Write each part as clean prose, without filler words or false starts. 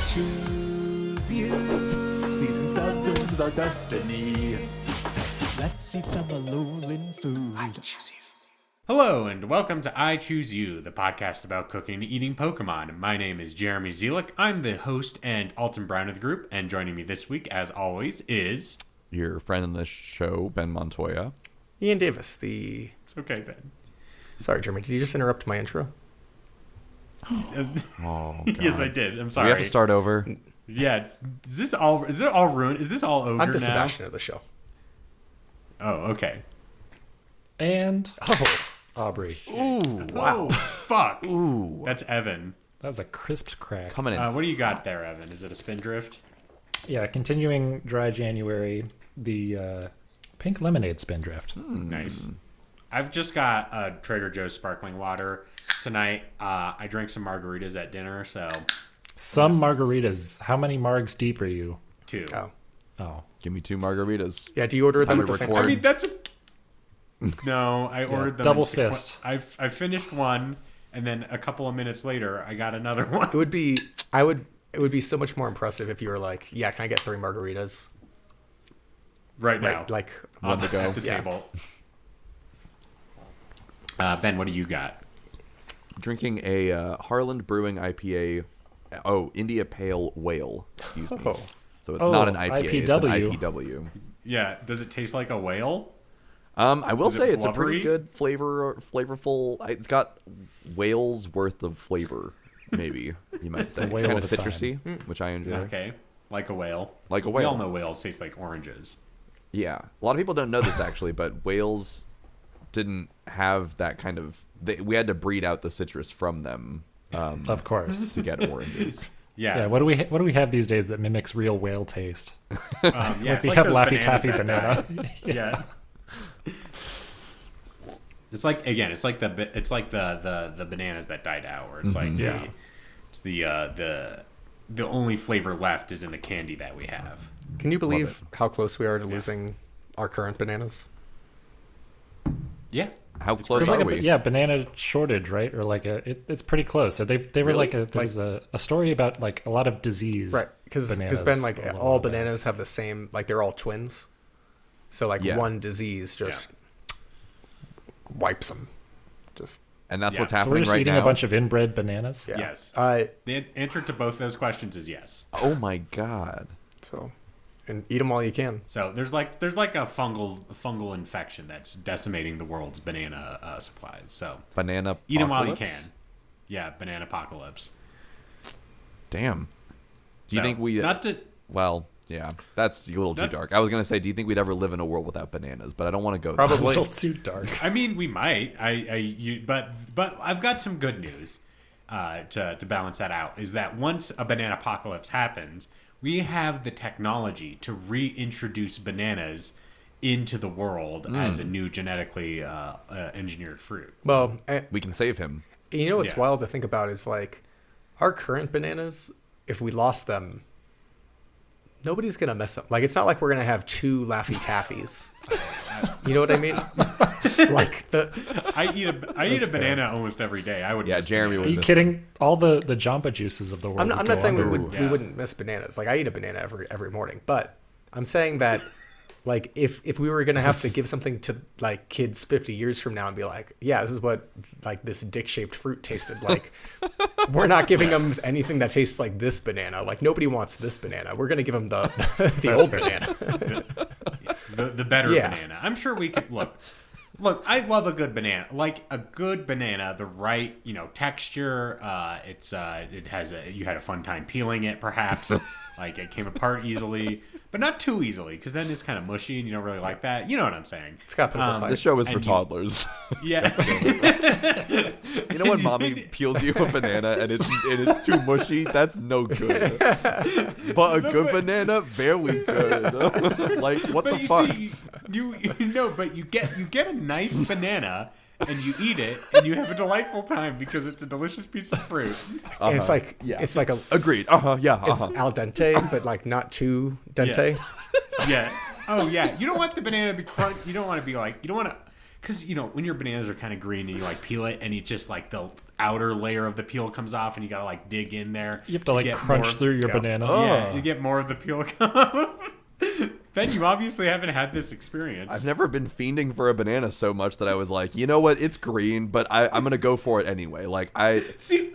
choose you. Season 7's our destiny. Let's eat some Alolan food. I choose you. Hello, and welcome to I Choose You, the podcast about cooking and eating Pokemon. My name is Jeremy Zielik. I'm the host and Alton Brown of the group, and joining me this week, as always, is... your friend in the show, Ben Montoya. Ian Davis, It's okay, Ben. Sorry, Jeremy, did you just interrupt my intro? Oh, God. Yes, I did. I'm sorry. We have to start over. Yeah. Is it all ruined? Is this all over I'm the now? Sebastian of the show. Oh, okay. And Oh, Aubrey. Ooh, Wow. Fuck. Ooh. That's Evan. That was a crisp crack. Coming in. What do you got there, Evan? Is it a Spindrift? Yeah, continuing dry January, the pink lemonade spindrift. Nice. I've just got Trader Joe's sparkling water tonight. I drank some margaritas at dinner, so Some margaritas. How many margs deep are you? 2. Oh. Give me 2 margaritas. yeah, do you order them Time at to the same record. I time? mean, that's a... No, I ordered them. double in fist. I finished one, and then a couple of minutes later, I got another one. It would be so much more impressive if you were like, yeah, can I get 3 margaritas? Right now, Right, like, on to go. at the Yeah. table. Ben, what do you got? Drinking a Harland Brewing IPA. Oh, India Pale Whale. Excuse me. Oh. So it's not an IPA. It's an IPW. IPW. Yeah, does it taste like a whale? I will Is it say it's a blubbery? pretty good flavorful. It's got whale's worth of flavor, maybe you might say. a It's whale kind of at a time. citrusy, which I enjoy. Okay, like a whale. Like a We all whale. know whales taste like oranges. Yeah, a lot of people don't know this actually, but whales didn't have that kind of. We had to breed out the citrus from them Of course. to get oranges. Yeah, Yeah, what do we have these days that mimics real whale taste? yeah. We it's like have those Laffy bananas Taffy that banana. die. Yeah. It's like the bananas that died out, where it's like Yeah. it's the only flavor left is in the candy that we have. can you believe how close we are to losing our current bananas? Yeah. How close There's are like we? banana shortage, right? Or like it's pretty close. So they were Really? there's a story about like a lot of disease. Right, because bananas Ben, like, a little all bit. bananas have the same, like, they're all twins. So, like, Yeah. one disease just wipes them. Just, And that's Yeah. what's So we're happening just right eating now. a bunch of inbred bananas. yeah. Yes. The answer to both those questions is yes. Oh my god! So, and eat them all you can. So there's like a fungal infection that's decimating the world's banana supplies. So Banana. eat them while you apocalypse? can. Yeah, Bananapocalypse. Damn. Do you So, think we? not to? Well, yeah, that's a little too Not- dark. I was gonna say, do you think we'd ever live in a world without bananas? But I don't want to go there. A Probably. little too dark. I mean, we might. But I've got some good news to balance that out. Is that once a banana apocalypse happens, we have the technology to reintroduce bananas into the world as a new genetically engineered fruit. Well, We can save him. you know what's Yeah. wild to think about is, like, our current bananas, if we lost them, nobody's going to mess up. Like, it's not like we're going to have 2 Laffy Taffies. You know what I mean? Like, I eat a banana almost every day. I would. Yeah, miss Jeremy Are bananas. you miss kidding? All the Jamba juices of the world. I'm would not go saying we under. would Yeah. we wouldn't miss bananas. Like, I eat a banana every morning, but I'm saying that, like, if we were gonna have to give something to, like, kids 50 years from now and be like, yeah, this is what, like, this dick-shaped fruit tasted like, we're not giving them anything that tastes like this banana. Like, nobody wants this banana. We're gonna give them the old banana. the better Yeah. banana. I'm sure we could look. I love a good banana. Like a good banana, the right, texture. You had a fun time peeling it, perhaps. Like it came apart easily, but not too easily, because then it's kind of mushy and you don't really like that. You know what I'm saying? It's got a bit of a fight. This show is for And you- toddlers. Yeah. You know when mommy peels you a banana and it's too mushy? That's no good. But a good banana, very good. Like what But the you fuck? see, but you get a nice banana and you eat it and you have a delightful time because it's a delicious piece of fruit. And it's like it's like Agreed. Yeah. it's al dente, but like not too dente. Yeah. Oh yeah. You don't want the banana to be crunch. You don't want to be like. You don't want to. Because when your bananas are kind of green and you like peel it and you just like outer layer of the peel comes off, and you gotta like dig in there. You have to like get crunch more- through your banana. Yeah, you get more of the peel come off. Ben, you obviously haven't had this experience. I've never been fiending for a banana so much that I was like, you know what? It's green, but I'm gonna go for it anyway. Like See,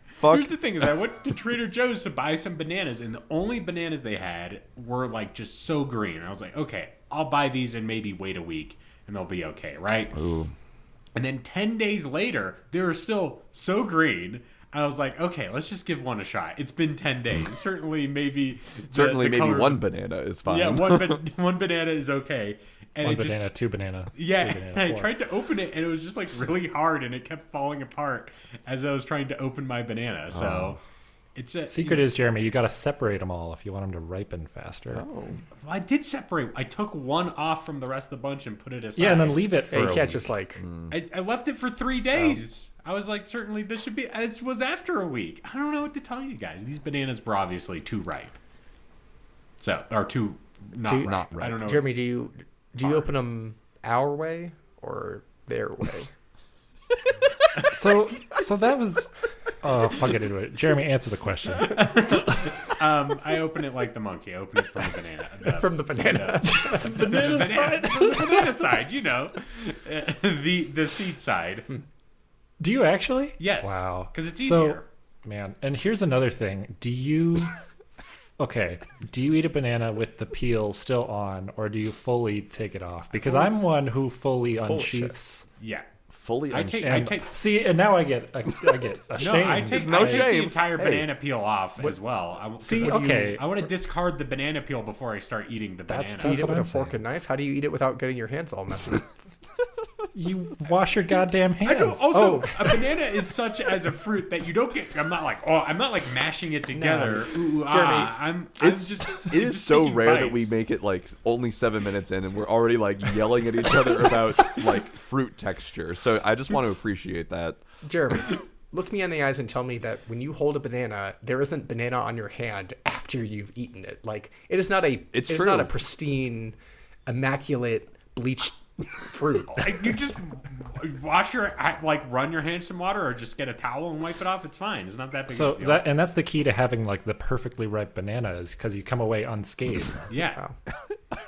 fuck. here's the thing: is I went to Trader Joe's to buy some bananas, and the only bananas they had were like just so green. I was like, okay, I'll buy these and maybe wait a week, and they'll be okay, right? Ooh. And then 10 days later, they were still so green. I was like, okay, let's just give one a shot. It's been 10 days. Certainly, maybe Certainly, maybe color- one banana is fine. Yeah, one banana is okay. And One it just, banana, two banana. yeah, three banana, I four. tried to open it, and it was just like really hard, and it kept falling apart as I was trying to open my banana. So it's a Secret is, Jeremy, you got to separate them all if you want them to ripen faster. Well, I did separate. I took one off from the rest of the bunch and put it aside. Yeah, and then leave it for Yeah, you a can't week. just like. I left it for 3 days. I was like, certainly this should be. It was after a week. I don't know what to tell you guys. These bananas were obviously too ripe. So, or too not Do you- ripe. Not ripe. I don't know. Jeremy, do you open them our way or their way? So that was. Oh, I'll get into it. Jeremy, answer the question. I open it like the monkey. I open it from the banana. From the banana. Banana side. The banana side, you know, the seed side. Do you actually? Yes. Wow. Because it's So, easier. man, and here's another thing. Do you eat a banana with the peel still on, or do you fully take it off? Because I'm one who fully unsheaths. Yeah. Fully I take. And see, and now I get ashamed. No, I take no the shame. entire Hey. banana peel off as well. See, I okay. want to discard the banana peel before I start eating the That's banana. Eat it what with I'm a fork saying. and knife? How do you eat it without getting your hands all messy? You wash your goddamn hands. I know. Also, a banana is such as a fruit that you don't get. I'm not like mashing it together. Ooh, I'm just. It is so taking rare that bites. we make it like only 7 minutes in, and we're already like yelling at each other about like fruit texture. So I just want to appreciate that. Jeremy, look me in the eyes and tell me that when you hold a banana, there isn't banana on your hand after you've eaten it. Like it is not a. It's It's true. not a pristine, immaculate, bleached fruit. You just run your hands some water, or just get a towel and wipe it off. It's fine. It's not that big So of a deal. that's the key to having like the perfectly ripe banana is because you come away unscathed. Yeah.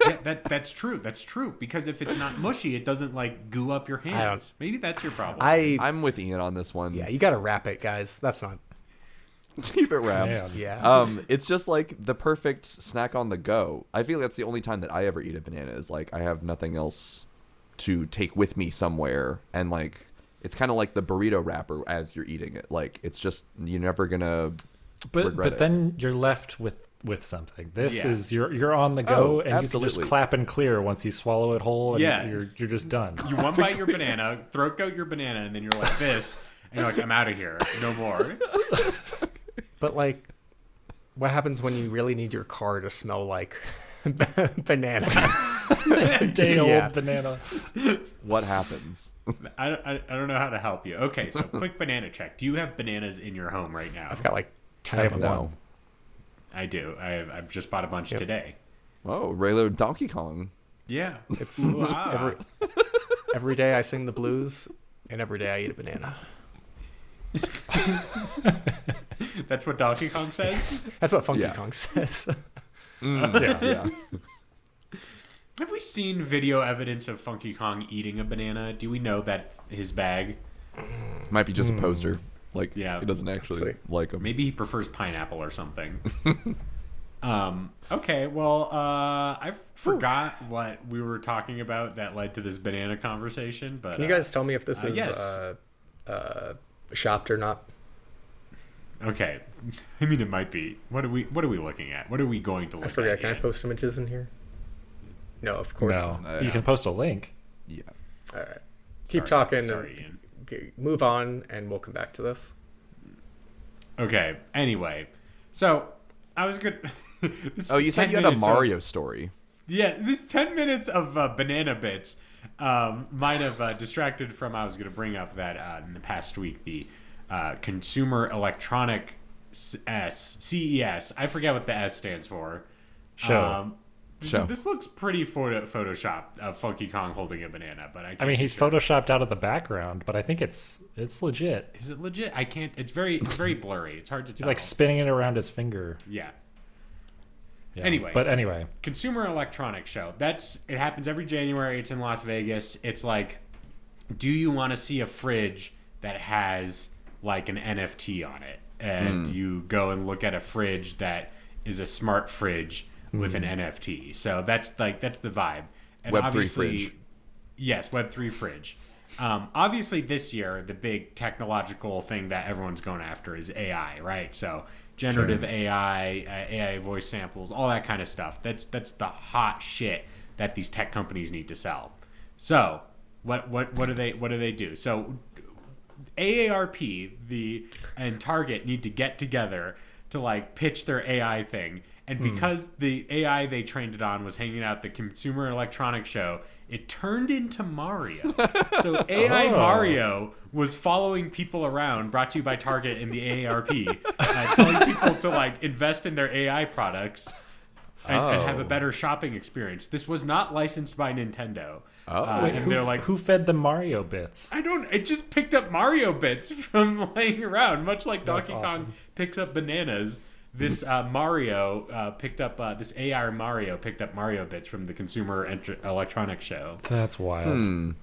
Yeah, that's true. That's true. Because if it's not mushy, it doesn't like goo up your hands. Maybe that's your problem. I'm with Ian on this one. Yeah, you got to wrap it, guys. That's not. Keep it wrapped. Man. Yeah. It's just like the perfect snack on the go. I feel that's the only time that I ever eat a banana is like I have nothing else to take with me somewhere, and like it's kind of like the burrito wrapper as you're eating it. Like it's just you're never gonna regret But it. then you're left with something. This Yeah. is you're on the go, and you can absolutely. just clap and clear once you swallow it whole. And Yeah. you're just done. You one bite your banana, throat goat your banana, and then you're like this, and you're like, I'm out of here. No more. But like, what happens when you really need your car to smell like banana? Day old Yeah. banana. What happens? I don't know how to help you. Okay, so quick banana check. Do you have bananas in your home right now? I've got like 10 I of have them. No. I do. I've just bought a bunch today. Oh, regular Donkey Kong. Yeah. It's Ooh, ah. every day I sing the blues, and every day I eat a banana. That's what Donkey Kong says? That's what Funky Yeah. Kong says. Yeah. Have we seen video evidence of Funky Kong eating a banana? Do we know that his bag? Might be just a poster. Like Yeah. he doesn't actually see. like them. Maybe he prefers pineapple or something. Okay, well, I forgot what we were talking about that led to this banana conversation. But Can you guys tell me if this is yes. shopped or not? Okay, I mean it might be. What are we looking at? What are we going to look I forget. at? Can I Ian? post images in here? No, of course. No, not. you can post a link. Yeah. All right. Keep Sorry, talking. sorry, and Ian. move on, and we'll come back to this. Okay. Anyway, so I was good. Oh, you said you had a Mario story. Yeah, this 10 minutes of banana bits might have distracted from. I was going to bring up that in the past week, the Consumer Electronic CES. I forget what the S stands for. Show. show. This looks pretty photoshopped. Funky Kong holding a banana, but I mean, he's photoshopped out of the background, but I think it's legit. Is it legit? I can't. It's very blurry. It's hard to tell. He's like spinning it around his finger. Yeah. Yeah. Anyway, Consumer Electronics Show. It happens every January. It's in Las Vegas. It's like, do you want to see a fridge that has like an NFT on it? And you go and look at a fridge that is a smart fridge with an NFT. So that's the vibe. And Web3 fridge. Yes, Web3 fridge. Obviously, this year the big technological thing that everyone's going after is AI, right? So generative AI, AI voice samples, all that kind of stuff. That's the hot shit that these tech companies need to sell. So what do they do? So AARP and Target need to get together to like pitch their AI thing. And because the AI they trained it on was hanging out at the Consumer Electronics Show, it turned into Mario. So AI Mario was following people around, brought to you by Target and the AARP, telling people to like invest in their AI products and have a better shopping experience. This was not licensed by Nintendo. Wait, And they're like, who fed the Mario bits? it just picked up Mario bits from laying around, much like Donkey Kong awesome. picks up bananas. This Mario picked up this AR Mario picked up Mario bits from the Consumer Electronics Show. That's wild.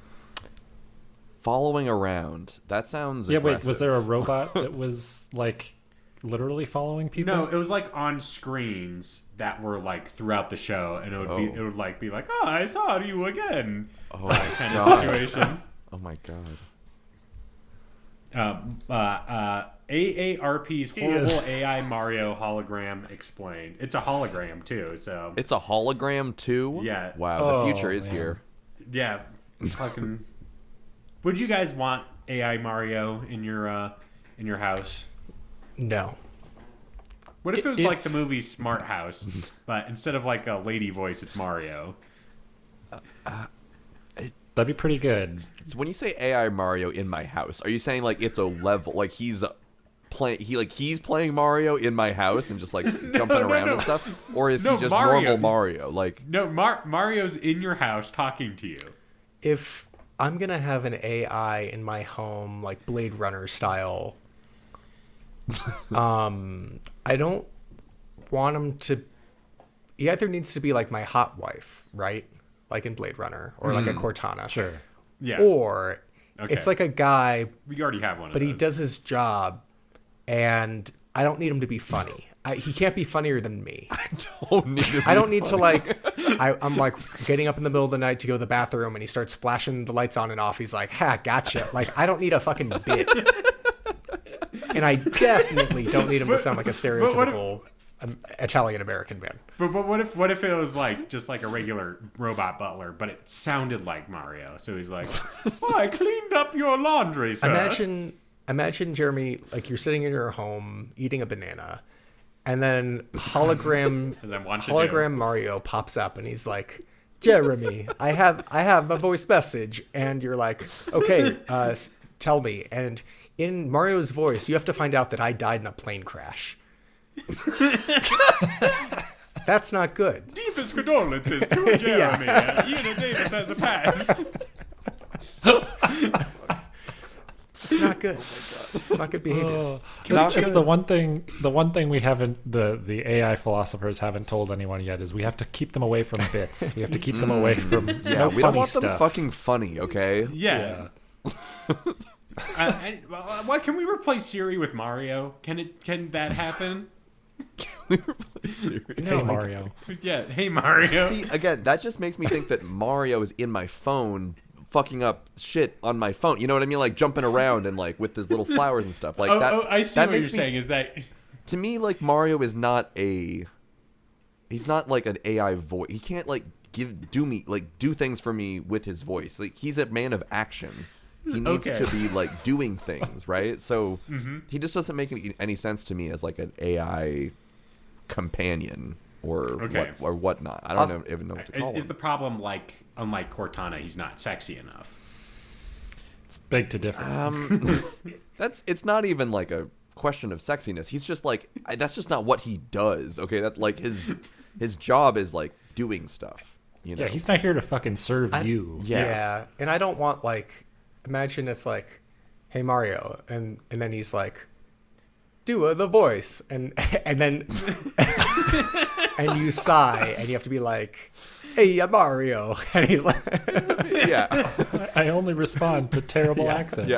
Following around. That sounds Yeah, aggressive. wait, was there a robot that was like literally following people? No, it was like on screens that were like throughout the show, and it would be like, oh, I saw you again, kind of situation. Oh my god. AARP's horrible AI Mario hologram explained. It's a hologram too, so It's a hologram too? Yeah. Wow, the future is here. yeah, fucking. Would you guys want AI Mario in your house? No. What if it was like the movie Smart House, but instead of like a lady voice, it's Mario? That'd be pretty good. So when you say AI Mario in my house, are you saying like it's a level like he's playing Mario in my house and just like jumping around and stuff? Or is he just normal Mario? Like No, Mario's in your house talking to you. If I'm going to have an AI in my home, like Blade Runner style, I don't want him to... He either needs to be like my hot wife, right? Like in Blade Runner, or like a Cortana. Sure. Yeah. Or Okay. it's like a guy, We already have one of but those. he does his job, and I don't need him to be funny. He can't be funnier than me. I don't need to like. I'm like getting up in the middle of the night to go to the bathroom, and he starts flashing the lights on and off. He's like, "Ha, gotcha!" Like I don't need a fucking bit, and I definitely don't need him to sound like a stereotypical Italian American man. But what if it was like just like a regular robot butler, but it sounded like Mario? So he's like, "Oh, I cleaned up your laundry, sir." Imagine Jeremy, like you're sitting in your home eating a banana, and then hologram As I want to hologram Mario pops up, and he's like, "Jeremy, I have a voice message," and you're like, "Okay, tell me." And in Mario's voice, you have to find out that I died in a plane crash. That's not good. Deepest condolences to Jeremy. Ian Davis has a pass. It's not good. Not good behavior. It's the one thing we haven't the AI philosophers haven't told anyone yet is we have to keep them away from bits. We have to keep them away from no we funny don't want stuff. them fucking funny, okay? Yeah. What can we replace Siri with Mario? Can that happen? Hey Mario. Yeah. Hey Mario. See, again, that just makes me think that Mario is in my phone fucking up shit on my phone. You know what I mean? Like jumping around and like with his little flowers and stuff. Like that. I see that what you're makes me- saying. Is that To me, like Mario is not he's not like an AI voice. He can't like do things for me with his voice. Like he's a man of action. He needs Okay. to be like doing things, right? So he just doesn't make any sense to me as like an AI companion or whatnot. I don't even know what to call is him. the problem like unlike Cortana, he's not sexy enough? It's big to differ. It's not even like a question of sexiness. He's just like that's just not what he does. Okay, that like his job is like doing stuff. You know? Yeah, he's not here to fucking serve you. Yes. Yeah, and I don't want like, imagine it's like, hey Mario, and then he's like, do the voice, and then and you sigh, and you have to be like, hey Mario, and he's like, Yeah. I only respond to terrible accents.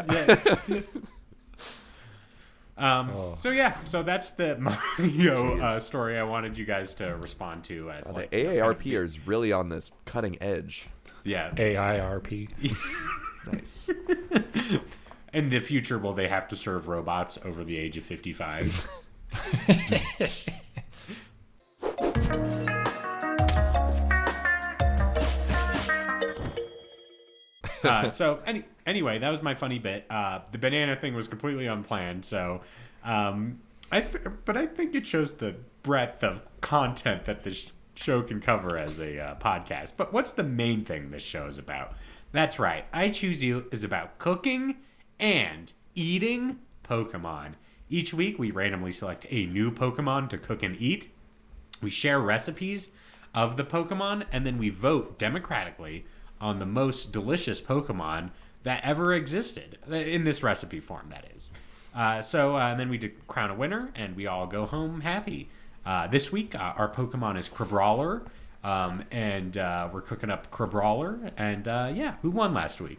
Yeah. So that's the Mario story I wanted you guys to respond to as The like AARP is really on this cutting edge. yeah. AIRP. Nice. In the future, will they have to serve robots over the age of 55? Anyway, that was my funny bit. The banana thing was completely unplanned, so but I think it shows the breadth of content that this show can cover as a podcast. But what's the main thing this show is about? That's right. I Choose You is about cooking and eating Pokemon. Each week, we randomly select a new Pokemon to cook and eat. We share recipes of the Pokemon, and then we vote democratically on the most delicious Pokemon that ever existed, in this recipe form, that is. And then we crown a winner, and we all go home happy. This week, our Pokemon is Crabrawler, and we're cooking up Crabrawler. And who won last week?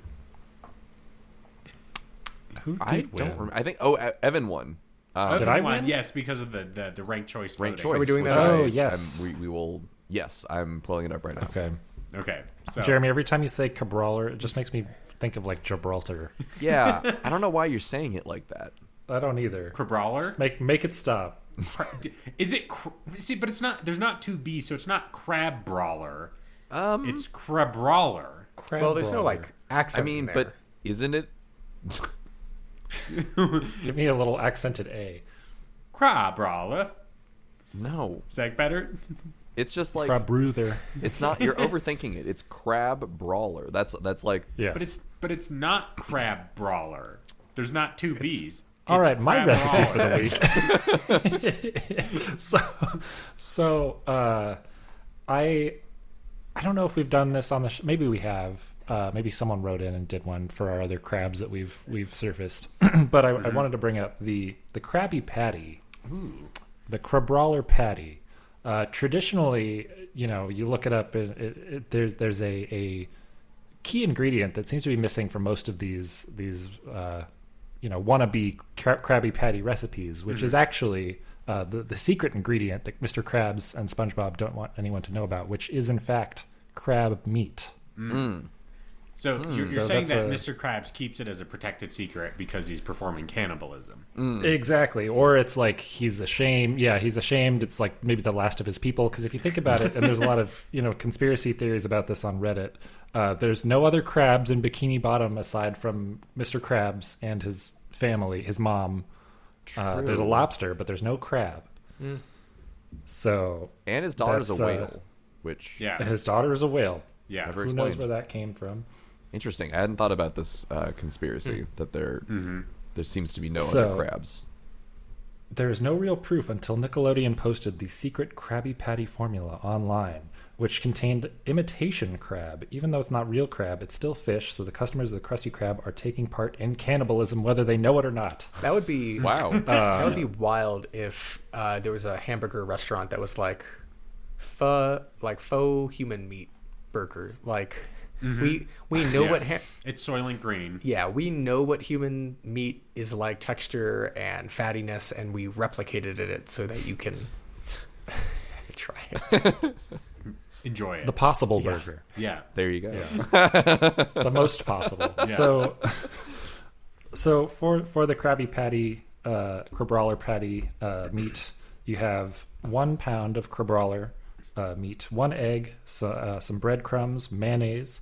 Who did I win? don't remember. I think Evan won. Did I won? win? Yes, because of the ranked choice voting. Ranked choice. Are we doing which that? Oh, I- yes. We will. Yes, I'm pulling it up right now. Okay. Okay, so Jeremy, every time you say Crabrawler, it just makes me think of like Gibraltar. Yeah, I don't know why you're saying it like that. I don't either. Crabrawler? Make it stop. Is it? See, but it's not. There's not two B's, so it's not Crabrawler. It's Crabrawler. well, there's no like accent. I mean, in there. but isn't it? Give me a little accented A. Crabrawler. No, Is that better? it's just like Crabrawler. it's not. You're overthinking it. It's Crabrawler. That's like Yes. But it's not Crabrawler. The's not two B's. All It's right, my recipe for Crabrawler. the week. I don't know if we've done this on the maybe we have. Maybe someone wrote in and did one for our other crabs that we've surfaced. But I wanted to bring up the Krabby Patty. Ooh. The Crabrawler patty. Traditionally, you look it up. There's a key ingredient that seems to be missing from most of these wannabe Krabby Patty recipes, which is actually the secret ingredient that Mr. Krabs and SpongeBob don't want anyone to know about, which is in fact crab meat. So you're So saying that's that a- Mr. Krabs keeps it as a protected secret because he's performing cannibalism. Exactly. Or it's like he's ashamed. Yeah, he's ashamed. It's like maybe the last of his people. Because if you think about it, and there's a lot of conspiracy theories about this on Reddit. There's no other crabs in Bikini Bottom aside from Mr. Krabs and his family, his mom. There's a lobster, but there's no crab. So and his daughter's that's, a whale, which Yeah. his daughter is a whale. Yeah. Never Who knows explained. where that came from? Interesting. I hadn't thought about this conspiracy that there seems to be no So- other crabs. There is no real proof until Nickelodeon posted the secret Krabby Patty formula online, which contained imitation crab. Even though it's not real crab, it's still fish, so the customers of the Krusty Krab are taking part in cannibalism whether they know it or not. that would be Wow. that would be wild if there was a hamburger restaurant that was like faux human meat burger. Like we know Yeah. what It's Soylent Green. we know what human meat is like, texture and fattiness, and we replicated it so that you can try it. Enjoy it. The possible burger. Yeah. There you go. The most possible. Yeah. So for the Krabby Patty, Crabrawler patty meat, you have 1 pound of Crabrawler meat, 1 egg, some breadcrumbs, mayonnaise,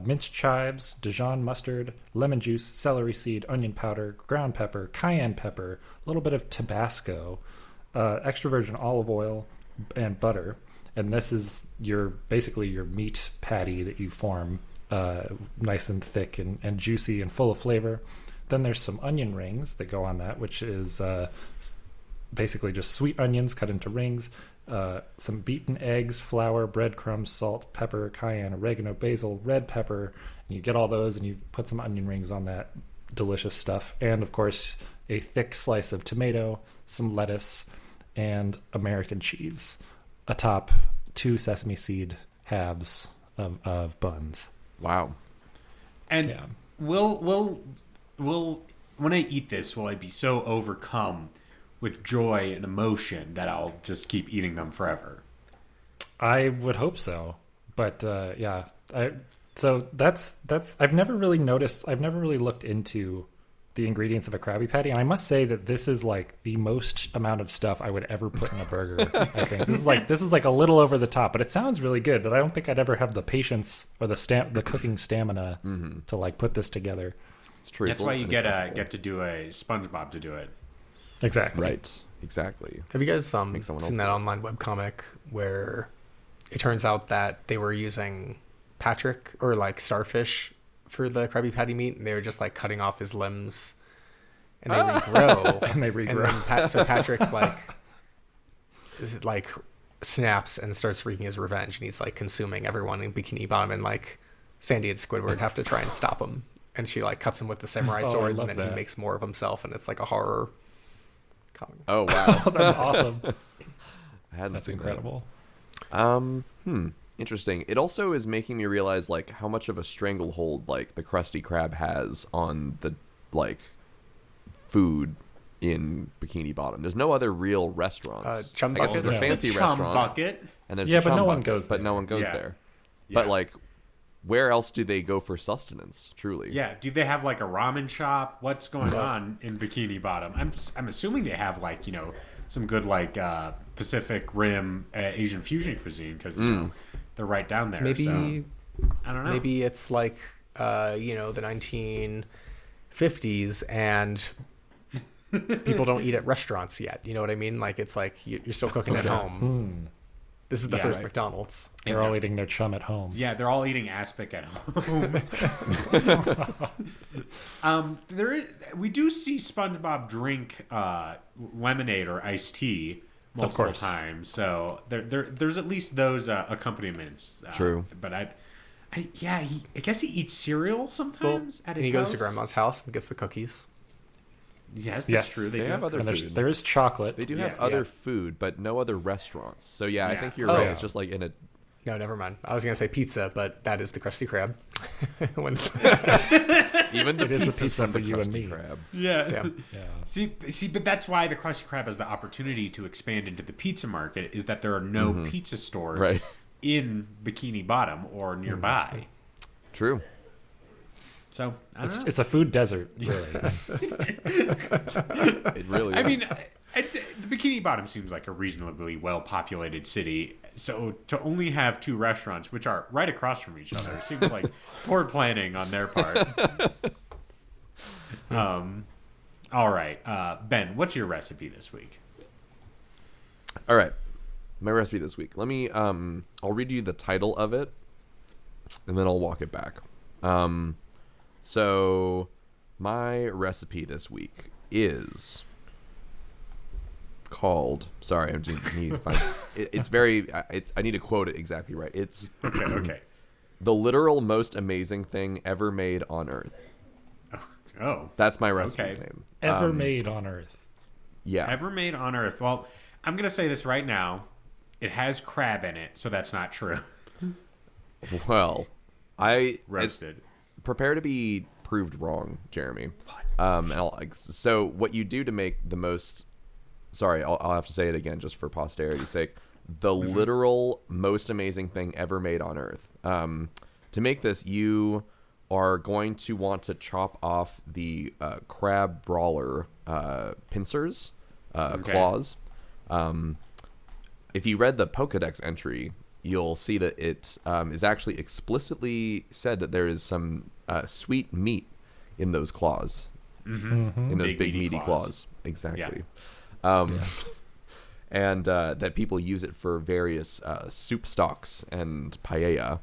minced chives, Dijon mustard, lemon juice, celery seed, onion powder, ground pepper, cayenne pepper, a little bit of Tabasco, extra virgin olive oil, and butter. And this is basically your meat patty that you form, nice and thick and juicy and full of flavor. Then there's some onion rings that go on that, which is basically just sweet onions cut into rings, some beaten eggs, flour, breadcrumbs, salt, pepper, cayenne, oregano, basil, red pepper. And you get all those and you put some onion rings on that delicious stuff. And of course, a thick slice of tomato, some lettuce, and American cheese atop 2 sesame seed halves of buns. Wow. And Yeah. will when I eat this, will I be so overcome with joy and emotion that I'll just keep eating them forever? I would hope so, but yeah. So that's I've never really looked into the ingredients of a Krabby Patty, and I must say that this is like the most amount of stuff I would ever put in a burger. I think this is like a little over the top, but it sounds really good. But I don't think I'd ever have the patience or the cooking stamina to like put this together. It's true. That's why you get to do a Spongebob to do it. Exactly. Right. Exactly. Have you guys someone else seen that online webcomic where it turns out that they were using Patrick or like starfish for the Krabby Patty meat, and they were just like cutting off his limbs, and they regrow, And they regrow. And then so Patrick like snaps and starts wreaking his revenge, and he's like consuming everyone in Bikini Bottom, and like Sandy and Squidward have to try and stop him, and she like cuts him with the samurai Oh, I sword, love and then he that. makes more of himself, and it's like a horror comic. Oh wow. Oh, that's awesome. I hadn't That's seen incredible. that. Interesting. It also is making me realize like how much of a stranglehold like the Krusty Krab has on the like food in Bikini Bottom. There's no other real restaurants. Chum I guess Bucket? there's a Yeah. fancy Chum restaurant, Bucket. and there's Yeah, the but Chum no one Bucket, goes but there. no one goes Yeah. there. Yeah. But like, where else do they go for sustenance? Truly. Yeah, do they have like a ramen shop? What's going on in Bikini Bottom? I'm assuming they have like some good like Pacific Rim Asian fusion cuisine because they're right down there. Maybe so, I don't know. Maybe it's like the 1950s and people don't eat at restaurants yet. You know what I mean? Like it's like you're still cooking at home. This is the Yeah, first right. McDonald's. They're all eating their chum at home. Yeah, they're all eating aspic at home. We do see SpongeBob drink lemonade or iced tea multiple course. times, so there's at least those accompaniments. True. But I guess he eats cereal sometimes at And his he goes house. to grandma's house and gets the cookies. Yes, that's Yes. true. They They do have other And food. there is chocolate. They do have Yes. other Yeah. food, but no other restaurants. So yeah, I Yeah. think you're Oh. right. Yeah. It's just like in a No, never mind. I was gonna say pizza, but that is the Krusty Krab. When, even the It is the pizza's pizza from for the you and Krusty me. Krab. Yeah. yeah. Yeah. See, but that's why the Krusty Krab has the opportunity to expand into the pizza market. Is that there are no pizza stores Right. in Bikini Bottom or nearby. True. So I don't know. It's a food desert, really. It really. I is. mean, the Bikini Bottom seems like a reasonably well-populated city. So to only have 2 restaurants, which are right across from each other, seems like poor planning on their part. All right, Ben, what's your recipe this week? All right, my recipe this week. Let me. I'll read you the title of it, and then I'll walk it back. So my recipe this week is called. Sorry, I just need to find. It's very. I need to quote it exactly right. It's Okay. the literal most amazing thing ever made on Earth. Oh, That's my recipe's Okay. name. Ever made on Earth. Yeah. ever made on Earth? Well, I'm gonna say this right now. It has crab in it, so that's not true. Well, Roasted. prepare to be proved wrong, Jeremy. So what you do to make the most, sorry, I'll have to say it again just for posterity's sake. The literal most amazing thing ever made on Earth. To make this, you are going to want to chop off the Crabrawler pincers, claws. If you read the Pokedex entry, you'll see that it is actually explicitly said that there is some sweet meat in those claws, in those big meaty claws. Exactly. And that people use it for various soup stocks and paella,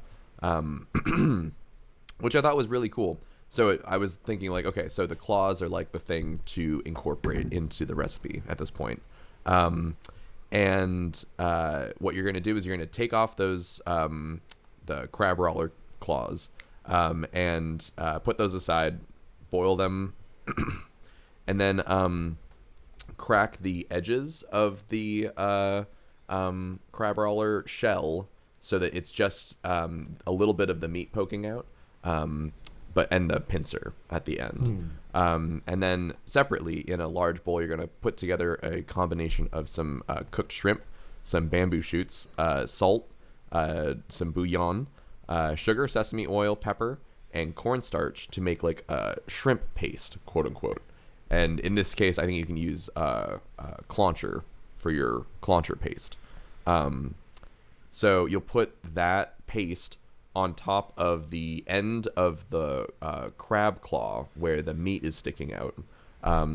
which I thought was really cool. So I was thinking like, okay, so the claws are like the thing to incorporate into the recipe at this point. And what you're going to do is you're going to take off those the Crabrawler claws and put those aside, boil them, and then crack the edges of the Crabrawler shell so that it's just a little bit of the meat poking out, and the pincer at the end. And then separately in a large bowl, you're going to put together a combination of some cooked shrimp, some bamboo shoots, salt, some bouillon, sugar, sesame oil, pepper, and cornstarch to make like a shrimp paste, quote unquote. And in this case, I think you can use clauncher for your clauncher paste. So you'll put that paste on top of the end of the crab claw where the meat is sticking out.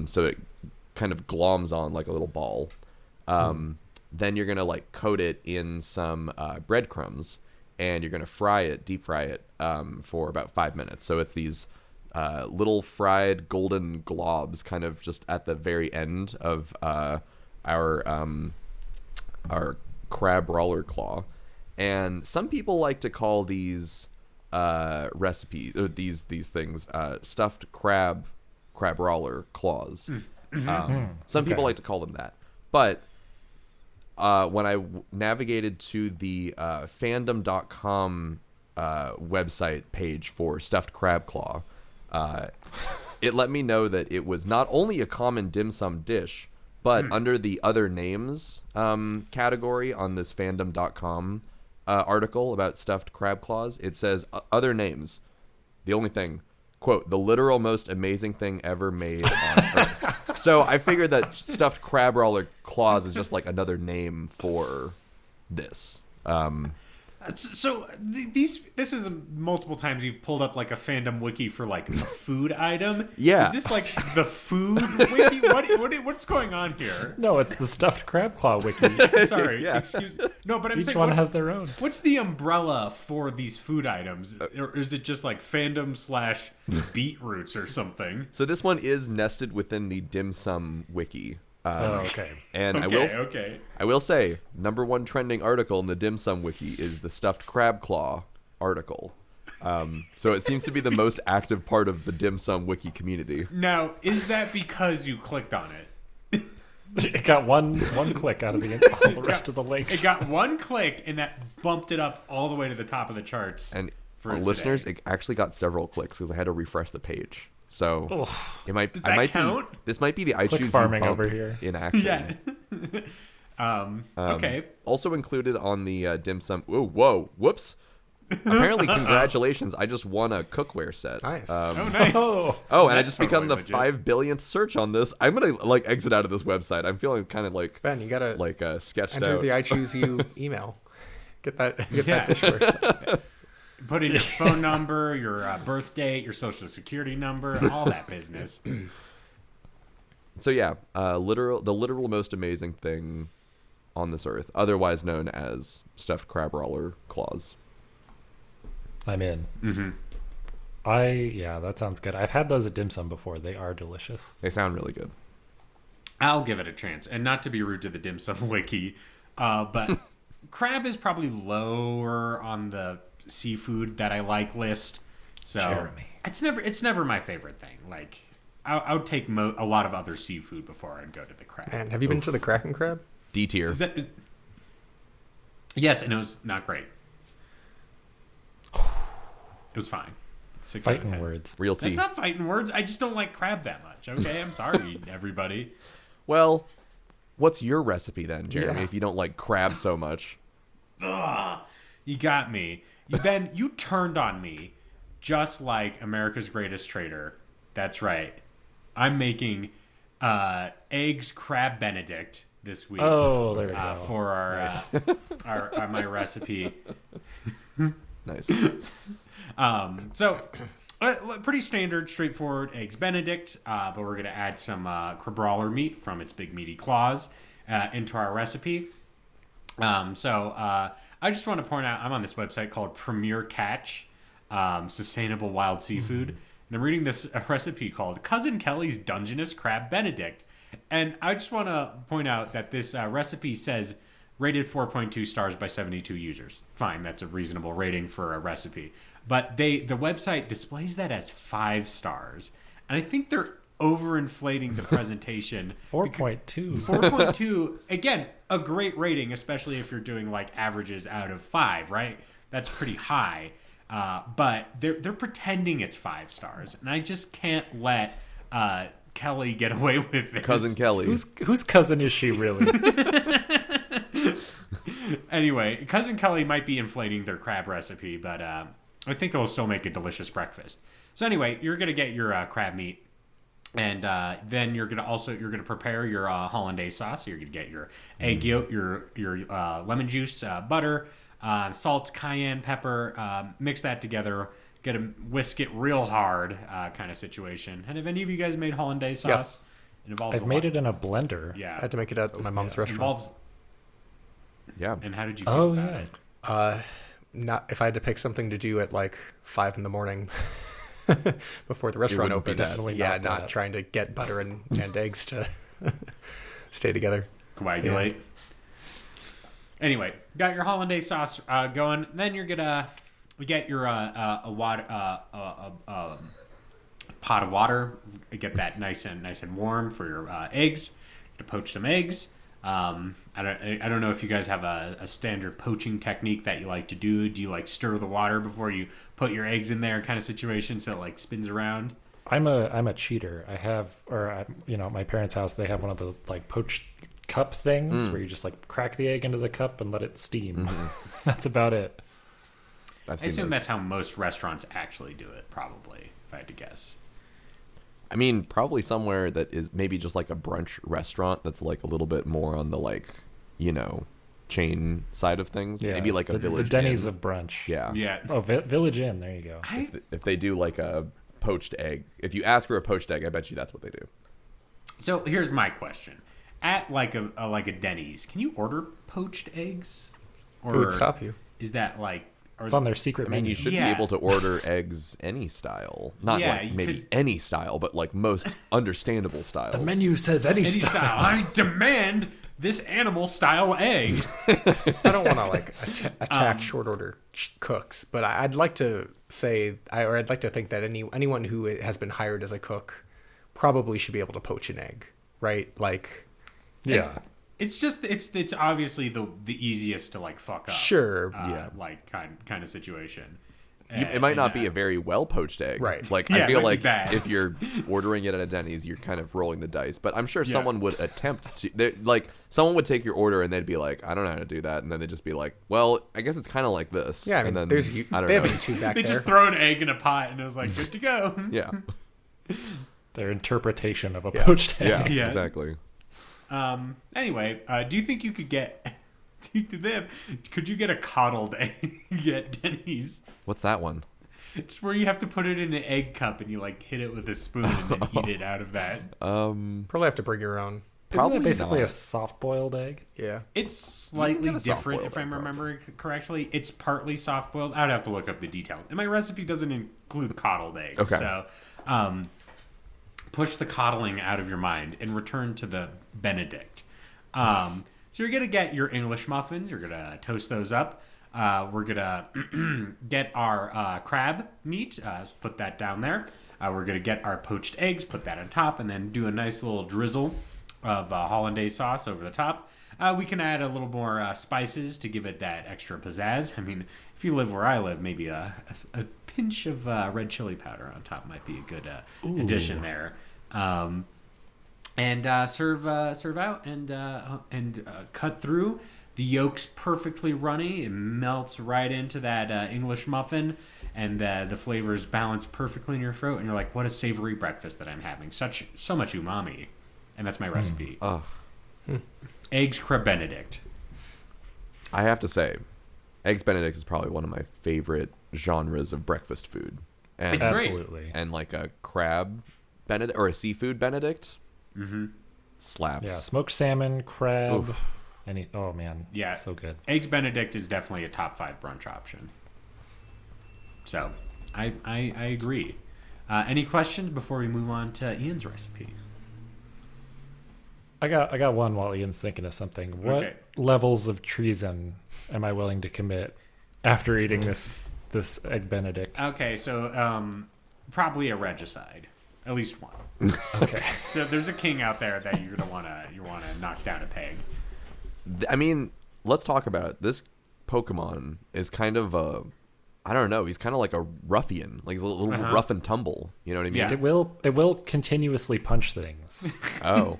So it kind of gloms on like a little ball. Then you're going to like coat it in some breadcrumbs, and you're going to deep fry it for about 5 minutes. So it's these little fried golden globs kind of just at the very end of our Crabrawler claw. And some people like to call these recipes, or these things, stuffed Crabrawler claws. Some people like to call them that. But when I navigated to the fandom.com website page for stuffed crab claw, it let me know that it was not only a common dim sum dish, but under the other names category on this fandom.com article about stuffed crab claws, it says other names. The only thing, quote, the literal most amazing thing ever made on Earth. So I figured that stuffed Crabrawler claws is just like another name for this. This is multiple times you've pulled up like a fandom wiki for like a food item. Yeah. Is this like the food wiki? What's going on here? No, it's the stuffed crab claw wiki. Sorry, Yeah. excuse. No, but I'm Each saying one has their own. What's the umbrella for these food items? Or is it just like fandom / beetroots or something? So this one is nested within the dim sum wiki. Okay. And Okay. I will say, number one trending article in the dim sum wiki is the stuffed crab claw article. So it seems to be the most active part of the dim sum wiki community. Now, is that because you clicked on it? It got one click out of all the rest of the links. It got one click, and that bumped it up all the way to the top of the charts. And for for listeners, today. it actually got several clicks because I had to refresh the page. So it might. Does that count? This might be the I Click choose you farming bump over here. in action. Yeah. Okay. Also included on the dim sum. Whoa! Whoops! Apparently, congratulations! I just won a cookware set. Nice. Oh, nice. Oh, and I That's just become the totally legit. 5 billionth search on this. I'm gonna like exit out of this website. I'm feeling kind of like Ben, you gotta sketched enter out. the I choose you email. Get that Yeah. dish first. Put in your phone number, your birth date, your social security number, all that business. So yeah, the literal most amazing thing on this earth, otherwise known as stuffed Crabrawler claws. I'm in. Mm-hmm. That sounds good. I've had those at dim sum before. They are delicious. They sound really good. I'll give it a chance. And not to be rude to the dim sum wiki, but crab is probably lower on the seafood that I like list. So Jeremy. it's never my favorite thing. Like I would take a lot of other seafood before I'd go to the crab. And have you been to the Kraken crab? D tier. Yes, and it was not great. It was fine. 6 out of Fighting 10. words. Real tea. That's not fighting words. I just don't like crab that much. Okay, I'm sorry, everybody. Well, what's your recipe then, Jeremy? Yeah. If you don't like crab so much, Ugh, you got me. You turned on me, just like America's Greatest Trader. That's right. I'm making eggs crab Benedict this week. Oh, there we go. For our my recipe. nice. So pretty standard, straightforward eggs Benedict, but we're gonna add some Crabrawler meat from its big meaty claws into our recipe. I just want to point out I'm on this website called Premier Catch, Sustainable Wild Seafood, and I'm reading this recipe called Cousin Kelly's Dungeness Crab Benedict. And I just want to point out that this recipe says rated 4.2 stars by 72 users. Fine, that's a reasonable rating for a recipe. But the website displays that as 5 stars. And I think they're overinflating the presentation. 4.2. 4.2, again, a great rating, especially if you're doing like averages out of 5, right? That's pretty high. But they're pretending it's 5 stars. And I just can't let Kelly get away with this. Cousin Kelly. Whose cousin is she really? Anyway, Cousin Kelly might be inflating their crab recipe, but I think it'll still make a delicious breakfast. So anyway, you're gonna get your crab meat, and then you're gonna prepare your hollandaise sauce. You're gonna get your egg yolk, your lemon juice, butter, salt, cayenne pepper. Mix that together. Get to whisk it real hard, kind of situation. And have any of you guys made hollandaise sauce? Yes. It involves I've made it in a blender. Yeah, I had to make it at my mom's it restaurant. involves. Yeah. And how did you feel Oh, about yeah. it? Not if I had to pick something to do at like 5 in the morning before the restaurant wouldn't be opened. that. Definitely Yeah, not not that. trying to get butter and eggs to stay together. Coagulate. Anyway, got your hollandaise sauce going. Then you're gonna get your pot of water. Get that nice and warm for your eggs. To poach some eggs. I don't know if you guys have a standard poaching technique that you like to do. Do you like stir the water before you put your eggs in there, kind of situation, so it like spins around? I'm a cheater. My parents' house, they have one of the like poached cup things where you just like crack the egg into the cup and let it steam. That's about it. I assume that's how most restaurants actually do it, probably, if I had to guess. I mean, probably somewhere that is maybe just like a brunch restaurant that's like a little bit more on the like, chain side of things. Yeah, Maybe like a Village the Denny's Inn. of brunch. Yeah. Yeah. Oh, Village Inn. There you go. If they do like a poached egg, if you ask for a poached egg, I bet you that's what they do. So here's my question: at like a Denny's, can you order poached eggs? Or Who would stop you? Is that like? It's on their secret I mean, menu. you should Yeah. be able to order eggs any style. Not Yeah, like maybe 'cause- any style, but like most understandable styles. The menu says any Any style. style. I demand this animal style egg. I don't want to like attack short order cooks, but I'd like to say, I'd like to think that anyone who has been hired as a cook probably should be able to poach an egg, right? Like, Yeah. It's just it's obviously the easiest to like fuck up. sure, Like kind of situation. It might not be a very well poached egg. Right. Like, Yeah, I it feel might be like bad. if you're ordering it at a Denny's, you're kind of rolling the dice. But I'm sure Yeah. someone would attempt to. Like, someone would take your order and they'd be like, I don't know how to do that. And then they'd just be like, well, I guess it's kind of like this. yeah. I mean, and then, I don't they know. have a YouTube back They there. just throw an egg in a pot and it was like good to go. Yeah. Their interpretation of a poached egg. Yeah. Yeah. Exactly. Anyway, do you think you could get? Could you get a coddled egg at Denny's? What's that one? It's where you have to put it in an egg cup and you like hit it with a spoon and then eat it out of that. Probably have to bring your own. Isn't it basically not. a soft-boiled egg? Yeah. It's slightly get a different, soft-boiled if I'm egg, remembering correctly. It's partly soft boiled. I'd have to look up the details. And my recipe doesn't include coddled eggs. Okay. So, push the coddling out of your mind and return to the Benedict. So you're gonna get your English muffins. You're gonna toast those up. We're gonna get our crab meat. Put that down there. We're gonna get our poached eggs. Put that on top, and then do a nice little drizzle of hollandaise sauce over the top. We can add a little more spices to give it that extra pizzazz. I mean, if you live where I live, maybe a pinch of red chili powder on top might be a good addition there. And serve out and cut through. The yolk's perfectly runny. It melts right into that English muffin, and the flavors balance perfectly in your throat. And you're like, "What a savory breakfast that I'm having! So much umami." And that's my recipe. Ugh. Eggs crab Benedict. I have to say, Eggs Benedict is probably one of my favorite genres of breakfast food. And, It's great. Absolutely. and like a crab Benedict or a seafood Benedict slaps. Yeah, smoked salmon, crab, Oof. oh man, Yeah. so good. Eggs Benedict is definitely a top 5 brunch option. So, I agree. Any questions before we move on to Ian's recipe? I got one while Ian's thinking of something. What levels of treason am I willing to commit after eating this egg Benedict? Okay, so probably a regicide, at least one. Okay. So there's a king out there that you wanna knock down a peg. I mean, let's talk about it. This Pokemon is kind of I don't know. He's kind of like a ruffian, like he's a little rough and tumble. You know what I mean? Yeah. It will continuously punch things. Oh,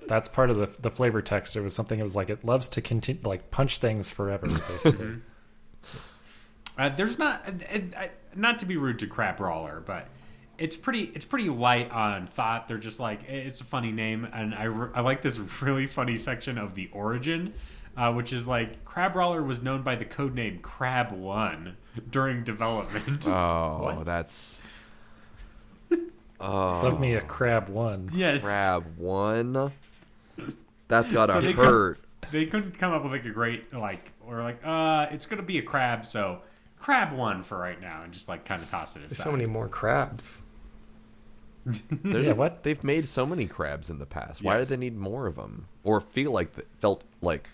That's part of the flavor text. It was something. It was like it loves to continue like punch things forever, basically. There's not to be rude to Crabrawler, but it's pretty light on thought. They're just like, it's a funny name, and I like this really funny section of the origin, which is like Crabrawler was known by the codename Crab One during development. oh, What? that's Love me a crab one. Yes. Crab One. That's gotta So they hurt. They couldn't come up with like a great it's gonna be a crab, so Crab One for right now, and just like kind of toss it aside. There's so many more crabs. Yeah, what? They've made so many crabs in the past. Why Yes. do they need more of them? Or felt like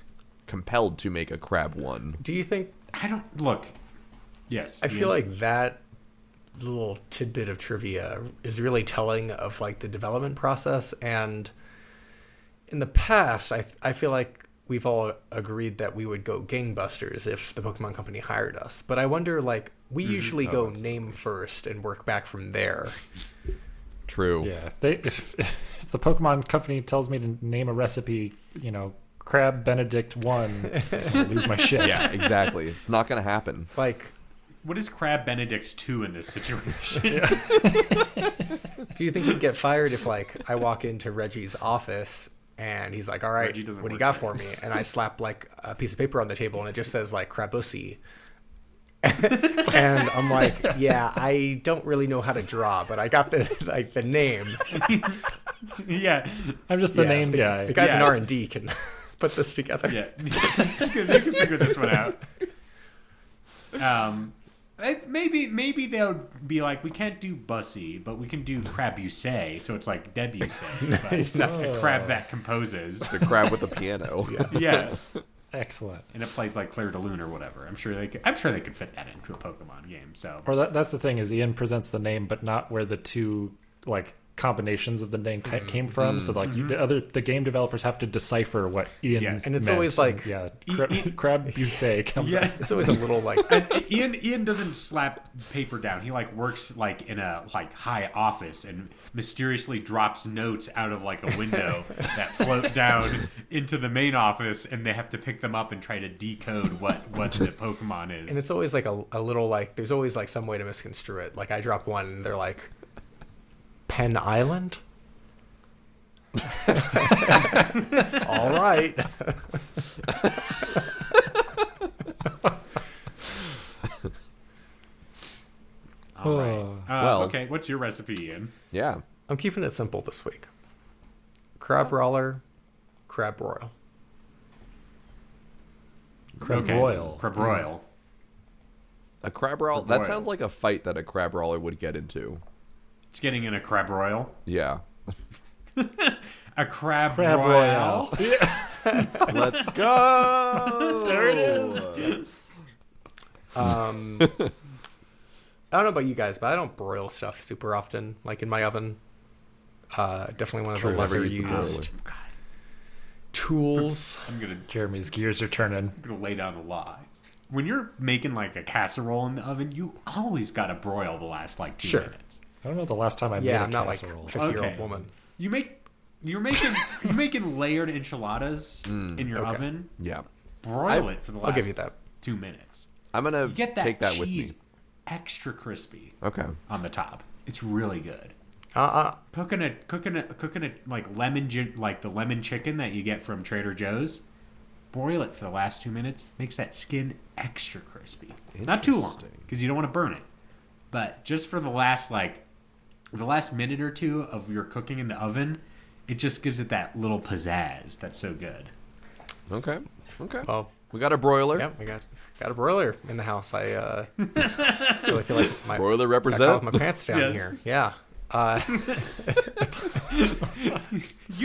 compelled to make a Crab One? Do you think? I don't look. Yes, I feel like that little tidbit of trivia is really telling of like the development process. And in the past, I feel like we've all agreed that we would go gangbusters if the Pokemon Company hired us. But I wonder, like, we usually go name first and work back from there. True. Yeah, if the Pokemon Company tells me to name a recipe, Crab Benedict 1, I'll lose my shit. Yeah, exactly. Not gonna happen. Like, what is Crab Benedict's 2 in this situation? do you think he'd get fired if, like, I walk into Reggie's office and he's like, all right, Reggie doesn't what do you work got there. for me? And I slap, like, a piece of paper on the table and it just says, like, Crabussy. And I'm like, yeah, I don't really know how to draw, but I got the name. Yeah, I'm just the name the, guy. The guys in Yeah. R&D can put this together. yeah. They can figure this one out. Maybe they'll be like, we can't do Bussy, but we can do Crabusay, so it's like Debussy, but it's crab that composes. The crab with a piano. Yeah, Excellent. and it plays like Claire de Lune or whatever. I'm sure they could fit that into a Pokemon game. So Or that's the thing is Ian presents the name, but not where the two like combinations of the name came from. So like the game developers have to decipher what Ian Yes. And it's meant. always like- Crab Busey comes yeah. up. It's always a little, like, Ian doesn't slap paper down. He like works like in a like high office and mysteriously drops notes out of like a window that float down into the main office, and they have to pick them up and try to decode what the Pokemon is. and it's always like a little, like, there's always like some way to misconstrue it. Like, I drop one and they're like, Penn Island? All right. All right. Oh. Well- Okay, what's your recipe, Ian? Yeah. I'm keeping it simple this week. Crabrawler, Crab Royal. Crab Okay, Royal. Crabrawler. A Crabrawler. Crab That Royal. sounds like a fight that a Crabrawler would get into. It's getting in a Crabrawler. Yeah. A Crab Royale. Let's go. There it is. I don't know about you guys, but I don't broil stuff super often, like in my oven. Definitely one of True, the never lesser used the used God, tools. I'm gonna Jeremy's gears are turning. lay down the law. When you're making like a casserole in the oven, you always gotta broil the last like 2 Sure. minutes. I don't know the last time I made Yeah, a I'm not like casserole. 50-year-old Okay. woman. You're making layered enchiladas in your okay. oven. Yeah. Broil it for the I'll last give you that. 2 minutes. I'm gonna You get that take that with me. cheese extra crispy Okay. on the top. It's really good. Uh-uh. Cooking a like like the lemon chicken that you get from Trader Joe's. Broil it for the last 2 minutes. Makes that skin extra crispy. Not too long, Interesting. because you don't want to burn it. But just for the last minute or two of your cooking in the oven, it just gives it that little pizzazz that's so good. Okay. Okay. Well, We got a broiler. yeah, we got a broiler in the house. I really feel like my Broiler I represent. call my pants down Yes. here. Yeah. You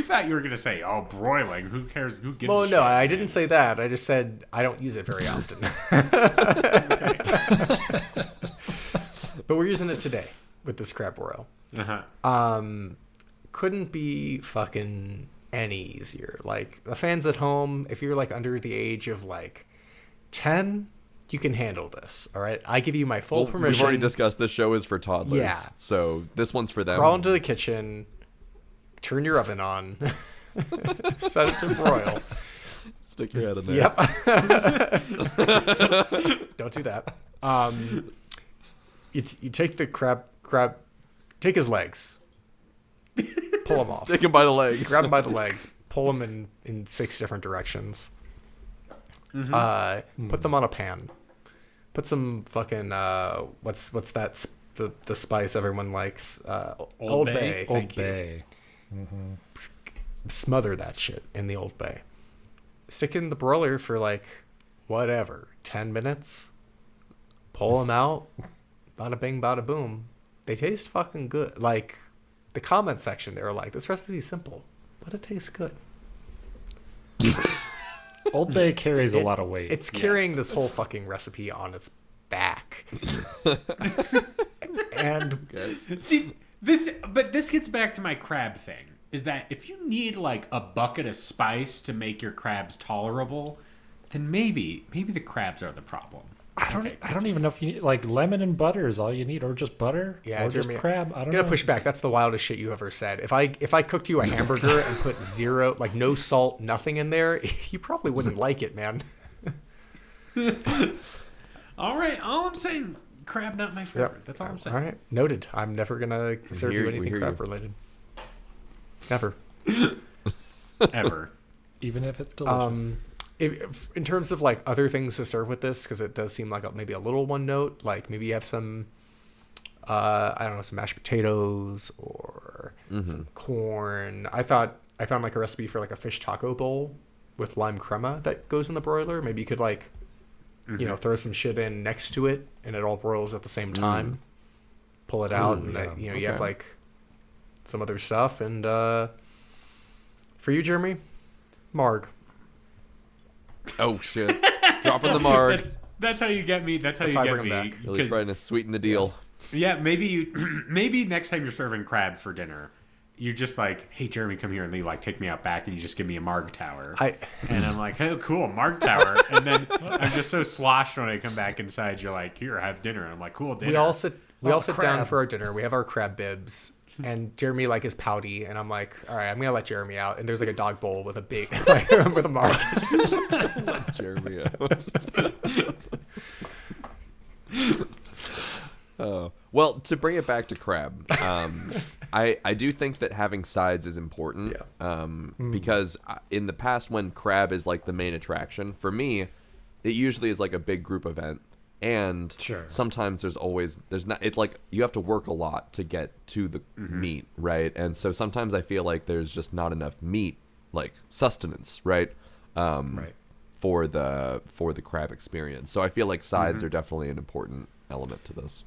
thought you were gonna say, "Oh, broiling. Who cares? Who gives?" Well, a no, shit, I man?" didn't say that. I just said I don't use it very often. But we're using it today with this crab broil. Uh-huh. Couldn't be fucking any easier. Like, the fans at home, if you're like under the age of like 10, you can handle this. All right, I give you my full permission. We've already discussed this show is for toddlers. Yeah. So this one's for them. Crawl into the kitchen, turn your oven on, set it to broil. Stick your head in there. Yep. Don't do that. You take the crab, take his legs, pull him off, Take him by the legs. grab him by the legs, pull him in 6 different directions. Put them on a pan. Put some fucking what's that the spice everyone likes? Old Bay. Old Thank you. Bay. Smother that shit in the Old Bay. Stick in the broiler for like whatever 10 minutes. Pull them out. Bada bing, bada boom. They taste fucking good. Like, the comment section, they were like, "This recipe is simple, but it tastes good." Old Bay carries a lot of weight. It's carrying this whole fucking recipe on its back. And See, but this gets back to my crab thing. Is that if you need like a bucket of spice to make your crabs tolerable, then maybe the crabs are the problem. I don't even know if you need, like, lemon and butter is all you need, or just butter, or just Jeremy, crab. I I'm don't gonna know. push back. That's the wildest shit you ever said. If I cooked you a hamburger and put zero, like no salt, nothing in there, you probably wouldn't like it, man. All right, all I'm saying, crab not my favorite. That's all I'm saying. All right, noted. I'm never gonna serve hear- you we anything hear crab you. related. Never. Ever. Even if it's delicious. If in terms of like other things to serve with this, because it does seem like maybe a little one note, like maybe you have some I don't know, some mashed potatoes or some corn. I found like a recipe for like a fish taco bowl with lime crema that goes in the broiler. Maybe you could like throw some shit in next to it and it all broils at the same time. Pull it out and you have like some other stuff. And for you, Jeremy, marg. Oh shit! Dropping the marg. That's how you get me. That's how That's you how I get bring 'em me. back. Really 'Cause- trying to sweeten the deal. Yeah, maybe next time you're serving crab for dinner, you're just like, "Hey, Jeremy, come here," and they like take me out back, and you just give me a marg tower. And I'm like, "Oh, cool, marg tower." And then I'm just so sloshed when I come back inside. You're like, "Here, have dinner." And I'm like, "Cool, dinner." We all sit down crab. for our dinner. We have our crab bibs, and Jeremy like is pouty, and I'm like, all right, I'm gonna let Jeremy out. And there's like a dog bowl with a big with a mark. Jeremy. Well, to bring it back to crab, I do think that having sides is important. Because in the past, when crab is like the main attraction, for me, it usually is like a big group event. And sometimes there's not, it's like you have to work a lot to get to the meat, right? And so sometimes I feel like there's just not enough meat, like sustenance, right? For the crab experience. So I feel like sides are definitely an important element to this.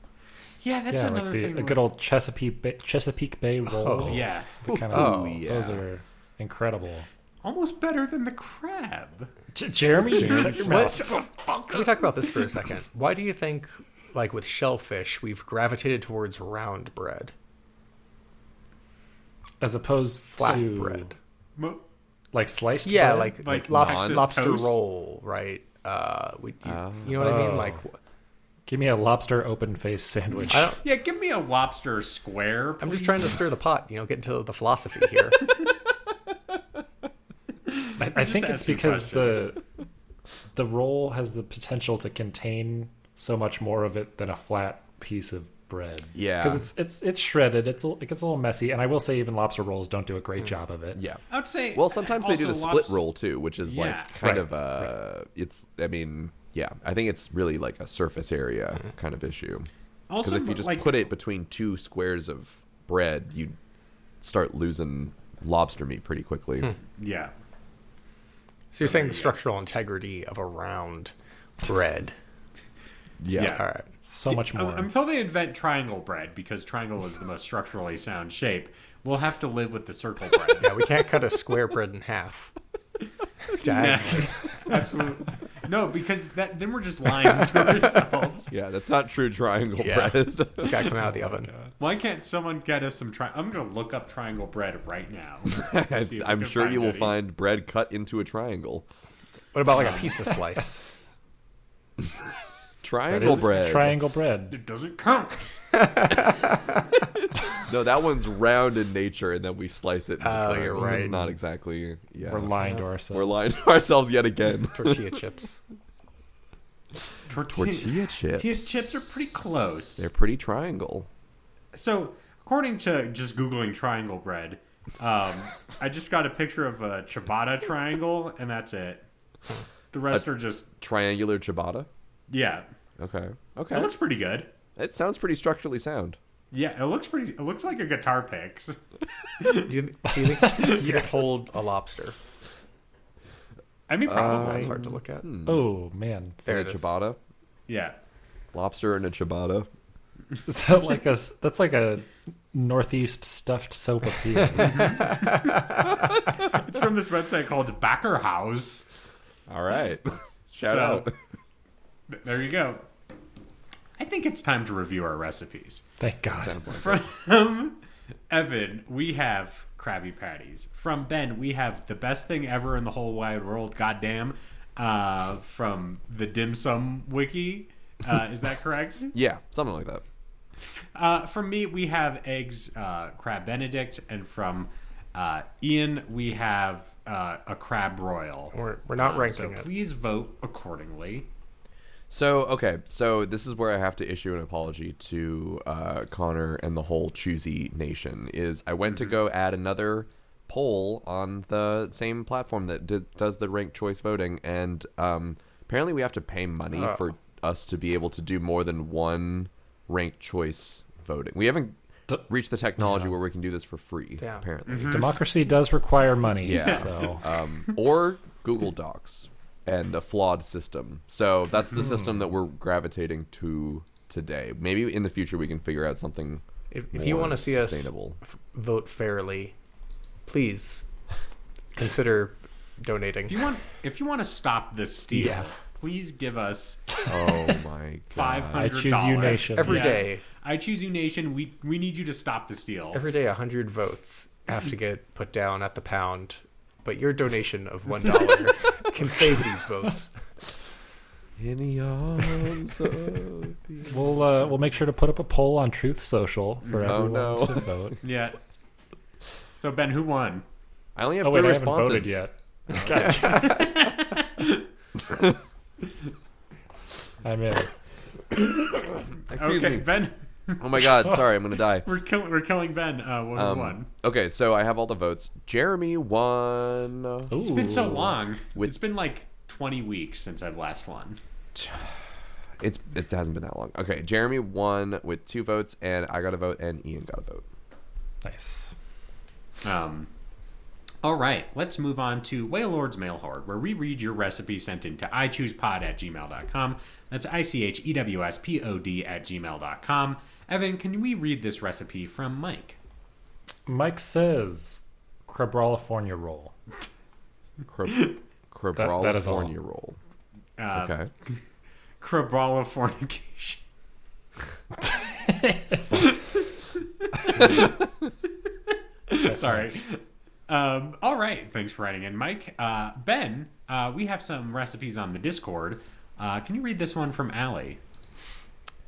Yeah, that's another like thing. a good old Chesapeake Bay roll. Yeah, Those are incredible. almost better than the crab. Jeremy, shut your mouth. Can we talk about this for a second? Why do you think, like with shellfish, we've gravitated towards round bread, As opposed flat to bread? like sliced Yeah, bread? Like lobster Texas toast? roll, right? You know what I mean? Like, Give me a lobster open face sandwich. Yeah, give me a lobster square. I'm just trying to stir the pot, get into the philosophy here. I think it's asking because questions. the roll has the potential to contain so much more of it than a flat piece of bread. Yeah. because it's shredded. It gets a little messy, and I will say even lobster rolls don't do a great job of it. Yeah. I would say. Well, sometimes they do the also split lobster- roll too, which is Yeah. like kind Right, of it's. I mean, yeah, I think it's really like a surface area kind of issue. Because Also, if you just like, put it between two squares of bread, you start losing lobster meat pretty quickly. yeah. So you're saying the structural integrity of a round bread? Yeah. Yeah. All right. So much more. Until they invent triangle bread, because triangle is the most structurally sound shape, we'll have to live with the circle bread. Yeah, we can't cut a square bread in half. Yeah, absolutely. No, because then we're just lying to ourselves. Yeah, that's not true triangle Yeah. bread. It's got to come out of the oven. Why can't someone get us some I'm going to look up triangle bread right now. See if we I'm can sure you will any. find bread cut into a triangle. What about like a pizza slice? That Triangle is bread. Triangle bread. It doesn't count. No, that one's round in nature, and then we slice it into Oh, you're triangles. It's right. not exactly. Yeah, We're lying to ourselves. We're lying to ourselves yet again. Tortilla chips. Tortilla chips. Tortilla chips are pretty close. They're pretty triangle. So, according to just Googling triangle bread, I just got a picture of a ciabatta triangle, and that's it. The rest are just, Triangular ciabatta. yeah. Okay. It Okay. looks pretty good. It sounds pretty structurally sound. Yeah, it looks like a guitar picks. Do you think you could hold a lobster? I mean, probably. That's hard to look at. Oh man, There And it a is. ciabatta. Yeah. Lobster and a ciabatta. is that like that's like a northeast stuffed sopapilla? It's from this website called Backer House. All right. Shout So, out. There you go. I think it's time to review our recipes. Thank God. Sounds like From Evan, we have Krabby Patties. From Ben, we have the best thing ever in the whole wide world, goddamn, from the Dim Sum Wiki. Is that correct? Yeah, something like that. From me, we have eggs, crab Benedict, and from Ian, we have a crab royal. We're not ranking so it. please vote accordingly. So, okay. So this is where I have to issue an apology to Connor and the whole Choosy Nation. Is I went to go add another poll on the same platform that does the ranked choice voting, and apparently we have to pay money for us to be able to do more than one ranked choice voting. We haven't reached the technology where we can do this for free, Damn. apparently. Democracy does require money. Yeah. So Or Google Docs and a flawed system. So that's the system that we're gravitating to today. Maybe in the future we can figure out something If you more want to see us sustainable. vote fairly, please consider donating. If you want to stop this steal, Yeah. please give us Oh my god. $500. I choose you, nation. Every day. I choose you, nation. We need you to stop the steal. Every day, 100 votes have to get put down at the pound, but your donation of $1 can save these votes. In the arms of the... we'll make sure to put up a poll on Truth Social for Oh, everyone no. to vote. Yeah. So Ben, who won? I only have Oh three wait, I haven't responses. voted yet. I'm in. Excuse Okay, me. Ben. Oh my god, sorry, I'm gonna die. We're killing Ben. Who won? Okay, so I have all the votes. Jeremy won. It's been so Ooh. long. With- It's been like 20 weeks since I've last won. It hasn't been that long. Okay, Jeremy won with 2 votes, and I got a vote, and Ian got a vote. Nice. All right, let's move on to Whale Lord's Mail Horde, where we read your recipe sent in to ichoosepod@gmail.com. That's ichewspod@gmail.com. Evan, can we read this recipe from Mike? Mike says, Crabrawler roll. That is all. Crabrawler roll. Uh, Okay. Crabrawler fornication. Sorry. All right. Thanks for writing in, Mike. Ben, we have some recipes on the Discord. Can you read this one from Allie?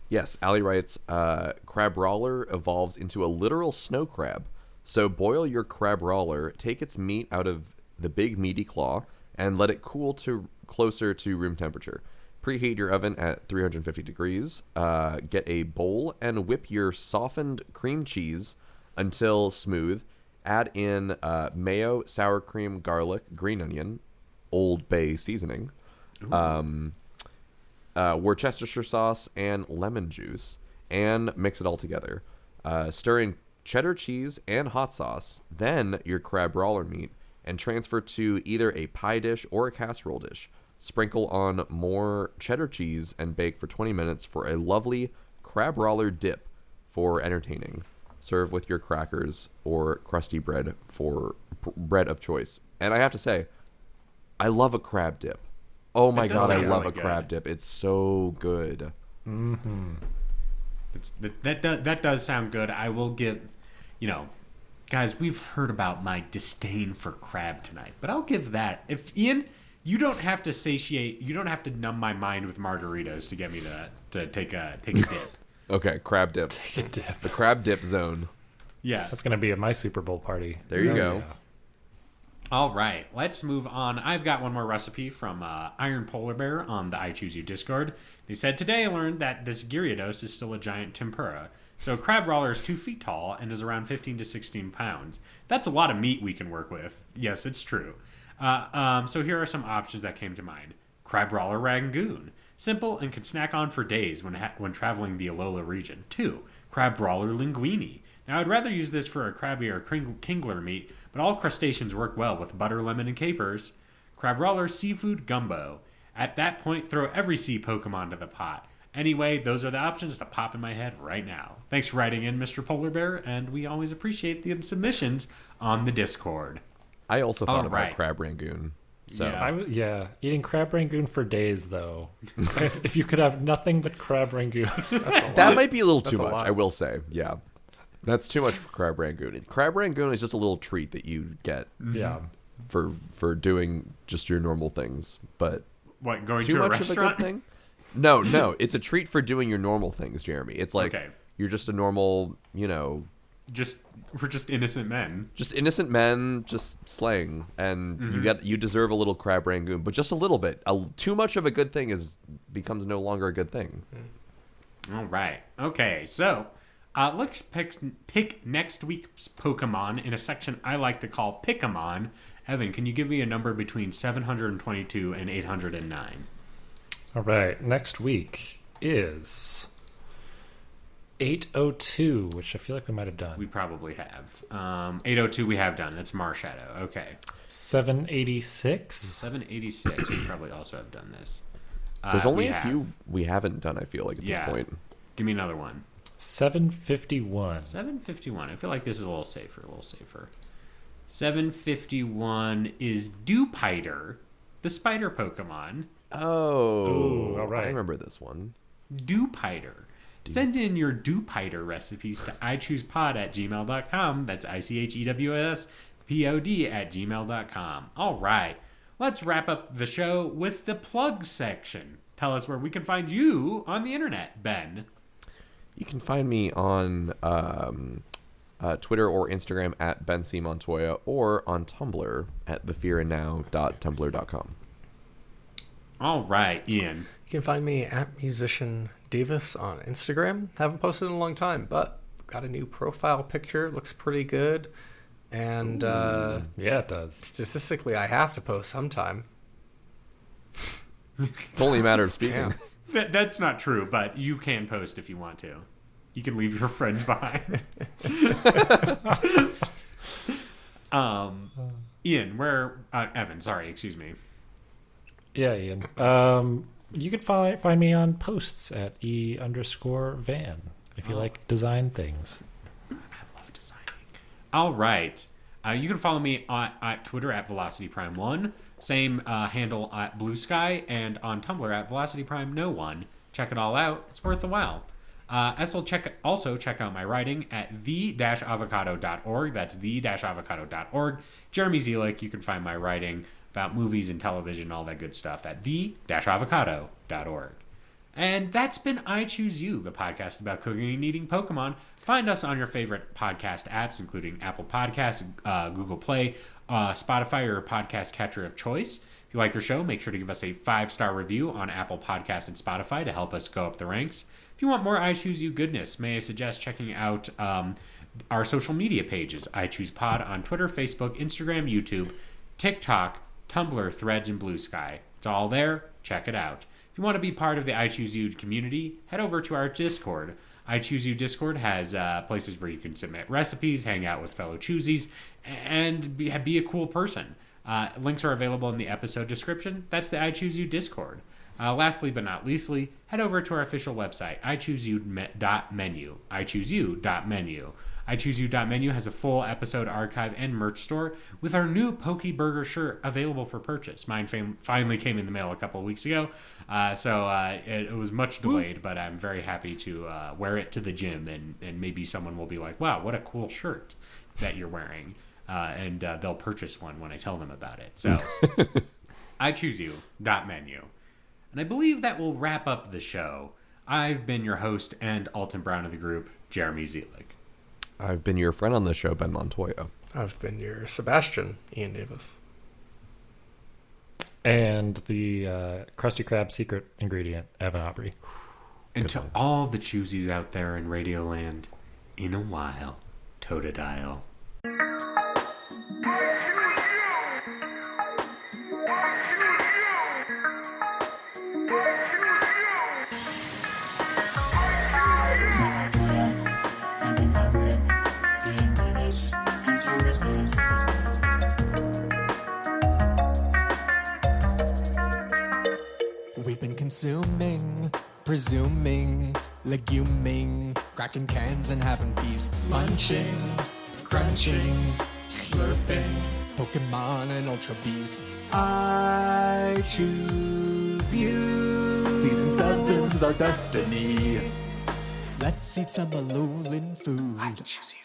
Yes, Allie writes, Crabrawler evolves into a literal snow crab. So boil your Crabrawler, take its meat out of the big meaty claw, and let it cool to closer to room temperature. Preheat your oven at 350 degrees. Get a bowl and whip your softened cream cheese until smooth. Add in mayo, sour cream, garlic, green onion, Old Bay seasoning, Worcestershire sauce, and lemon juice, and mix it all together. Stir in cheddar cheese and hot sauce, then your Crabrawler meat, and transfer to either a pie dish or a casserole dish. Sprinkle on more cheddar cheese and bake for 20 minutes for a lovely Crabrawler dip for entertaining. Serve with your crackers or crusty bread for bread of choice. And I have to say, I love a crab dip. Oh my god, I love a crab dip. It's so good. Mm-hmm. That does sound good. I will give, guys, we've heard about my disdain for crab tonight, but I'll give that. If Ian, you don't have to numb my mind with margaritas to get me to take a dip. Okay, crab dip. Take a dip. The crab dip zone. Yeah. That's going to be at my Super Bowl party. There you go. Yeah. All right, let's move on. I've got one more recipe from Iron Polar Bear on the I Choose You Discord. They said, today I learned that this Gyarados is still a giant tempura. So Crabrawler is 2 feet tall and is around 15 to 16 pounds. That's a lot of meat we can work with. Yes, it's true. So here are some options that came to mind. Crabrawler Rangoon. Simple and can snack on for days when traveling the Alola region. 2. Crabrawler Linguine. Now, I'd rather use this for a crabby or kingler meat, but all crustaceans work well with butter, lemon, and capers. Crabrawler Seafood Gumbo. At that point, throw every sea Pokemon to the pot. Anyway, those are the options that pop in my head right now. Thanks for writing in, Mr. Polar Bear, and we always appreciate the submissions on the Discord. I also thought about right. crab rangoon. So Yeah. Eating crab rangoon for days, though. if you could have nothing but crab rangoon. that might be a little too That's a much, lot. I will say. Yeah. That's too much for crab rangoon. Crab rangoon is just a little treat that you get Yeah. for doing just your normal things. But What, going too to a much of a restaurant? good thing? No, it's a treat for doing your normal things, Jeremy. It's like Okay. you're just a normal, We're just innocent men. just innocent men just slaying, and you deserve a little crab rangoon, but just a little bit. Too much of a good thing becomes no longer a good thing. All right. Okay, so let's pick next week's Pokemon in a section I like to call Pick-a-mon. Evan, can you give me a number between 722 and 809? All right. Next week is 802, which I feel like we might have done. We probably have. 802 we have done. That's Marshadow. Okay. 786. 786 we probably also have done this. There's only we a have. few we haven't done, I feel like, at Yeah. this point. Give me another one. 751. 751. I feel like this is a little safer. 751 is Dewpider, the spider Pokemon. Oh, Ooh, all right. I remember this one. Dewpider. Send in your Dewpider recipes to ichoosepod@gmail.com. That's ICHEWSPOD@gmail.com. All right. Let's wrap up the show with the plug section. Tell us where we can find you on the internet, Ben. You can find me on Twitter or Instagram at Ben C. Montoya, or on Tumblr at thefearandnow.tumblr.com. All right, Ian. You can find me at Musician Davis on Instagram. Haven't posted in a long time, but got a new profile picture. Looks pretty good. And Yeah, it does. statistically, I have to post sometime. It's only a matter of speaking. Yeah. That's not true, but you can post if you want to. You can leave your friends behind. Ian, Evan, sorry, excuse me. Yeah, Ian. You can find me on posts at E_van if you like design things. I love designing. All right. You can follow me at Twitter at VelocityPrime1. Same handle at Blue Sky, and on Tumblr at VelocityPrime01. Check it all out. It's worth a while. Also check out my writing at the-avocado.org. That's the-avocado.org. Jeremy Zielik, you can find my writing about movies and television and all that good stuff at the-avocado.org. And that's been I Choose You, the podcast about cooking and eating Pokemon. Find us on your favorite podcast apps, including Apple Podcasts, Google Play, Spotify, or podcast catcher of choice. If you like our show, make sure to give us a 5-star review on Apple Podcasts and Spotify to help us go up the ranks. If you want more I Choose You goodness, may I suggest checking out our social media pages, I Choose Pod on Twitter, Facebook, Instagram, YouTube, TikTok, Tumblr, Threads, and Blue Sky. It's all there. Check it out. If you want to be part of the I Choose You community, head over to our Discord. I Choose You Discord has places where you can submit recipes, hang out with fellow choosies, and be a cool person. Links are available in the episode description. That's the I Choose You Discord. Lastly but not leastly, head over to our official website, ichooseyou.menu. ichooseyou.menu. ichooseyou.menu has a full episode archive and merch store with our new Poke Burger shirt available for purchase. Mine finally came in the mail a couple of weeks ago, so it was much delayed, but I'm very happy to wear it to the gym, and maybe someone will be like, wow, what a cool shirt that you're wearing, and they'll purchase one when I tell them about it. So, ichooseyou.menu. And I believe that will wrap up the show. I've been your host and Alton Brown of the group, Jeremy Zielik. I've been your friend on the show, Ben Montoya. I've been your Sebastian, Ian Davis. And the Krusty Krab secret ingredient, Evan Aubrey. And to all the choosies out there in Radioland, in a while, Totodile. We've been consuming, presuming, leguming, cracking cans and having feasts, munching, crunching, slurping, Pokemon and Ultra Beasts. I choose you. Season 7's our destiny. Let's eat some Alolan food. I choose you.